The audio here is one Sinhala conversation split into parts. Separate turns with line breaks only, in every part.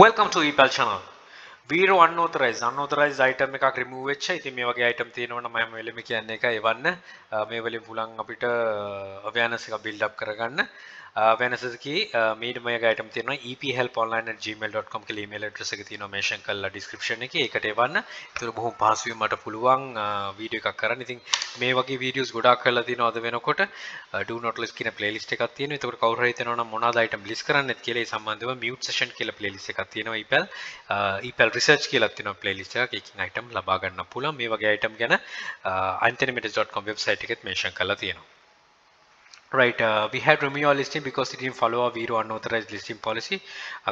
Welcome to EPAL channel. VERO unauthorized item එකක් remove වෙච්චා. ඉතින් මේ වගේ item තියෙනවා නම් මම වෙලෙම කියන්නේ එකයි එවන්න. මේ වලින් පුළුවන් අපිට awareness එක build up කරගන්න. awareness එකේ medium එක item තියෙනවා ephelponline@gmail.com කියලා email address එක තියෙනවා mention කරලා description එකේ. ඒකට එවන්න. ඒතර බොහොම පහසුවෙන් මට පුළුවන් video එකක් කරන්න. ඉතින් මේ වගේ videos ගොඩාක් කරලා තියෙනවා අද වෙනකොට. do not list කියන playlist එකක් තියෙනවා. ඒකට කවුරු හරි හිතනවා නම් මොනවාද item list කරන්නෙත් කියලා ඒ සම්බන්ධව mute session කියලා playlist එකක් තියෙනවා EPAL research කියලා තියෙනවා playlist එකක්. ඒකෙන් item ලබා ගන්න පුළුවන්. මේ වගේ item ගැන untitled.com website එකෙත් mention කරලා තියෙනවා. Right, we had removed our listing because it didn't follow our VERO unauthorized listing policy.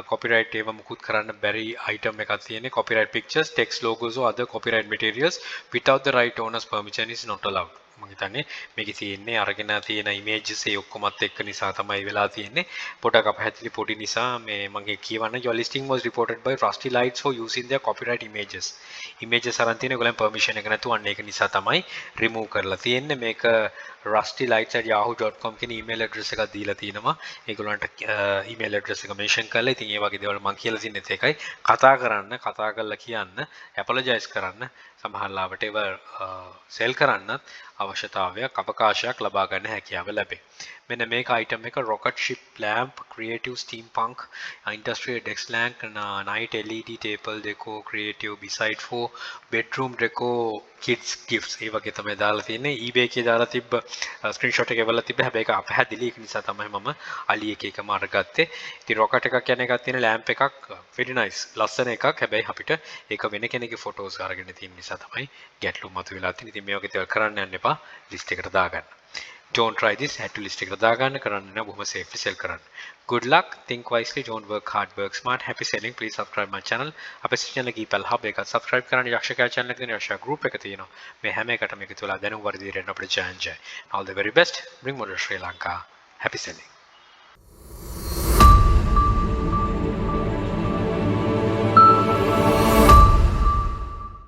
Copyright ඒව මුකුත් කරන්න බැරි item එකක් තියෙන්නේ. Copyright pictures, text, logos or other copyright materials without the right owner's permission is not allowed. මම හිතන්නේ මේකේ තියෙන්නේ අරගෙන තියෙන images ඒ ඔක්කොමත් එක්ක නිසා තමයි වෙලා තියෙන්නේ. පොඩක් අපහැදිලි පොඩි නිසා මේ මගේ කියවන්න your listing was reported by Rusty Lights for using their copyright images. Images අරන් තියෙන ඒගොල්ලන් permission එක නැතුව අන්න ඒක නිසා තමයි remove කරලා තියෙන්නේ. මේක rustylights@yahoo.com කියන email address එකක් දීලා තිනවා. ඒගොල්ලන්ට email address එක mention කරලා ඉතින් ඒ වගේ දේවල් මම කියලා තින්නෙත් ඒකයි. කතා කරලා කියන්න, apologize කරන්න, සමහර ලාවට ඒව sell කරන්නත් අවශ්‍යතාවයක් අවකාශයක් ලබා ගන්න හැකියාව ලැබේ. මෙන්න මේක item එක rocket ship lamp, creative steampunk, industrial desk lamp, night LED table decor, creative beside for bedroom decor, kids gifts ඒ වගේ තමයි දාලා තියෙන්නේ. eBay එකේ දාලා තිබ්බ screenshot එක එවලා තිබ්බ. හැබැයි ඒක අපහැදිලි. ඒක නිසා තමයි මම අලි එකම අරගත්තේ. ඉතින් rocket එකක් කියන එකක් තියෙන lamp එකක් very nice. ලස්සන එකක්. හැබැයි අපිට ඒක වෙන කෙනෙක්ගේ photos අරගෙන තියෙන නිසා තමයි ගැටලු මතුවලා තියෙන්නේ. ඉතින් මේ වගේ දේවල් කරන්න යන්න එපා. list එකට දාගන්න. Don't try this. Head to list එකට දාගන්න කරන්න නෑ. බොහොම safely sell කරන්න. Good luck. Think wisely. Don't work hard. Work smart. Happy selling. Please subscribe my channel. අපේ channel එකේ EPAL hub එක subscribe කරන්න. යක්ෂකයා channel එකේ තියෙන යක්ෂයා group එක තියෙනවා. මේ හැම එකටම එකතු වෙලා දැනුම් වර්ධනය කරන්න අපිට chance. All the very best. Bring more to Sri Lanka. Happy selling.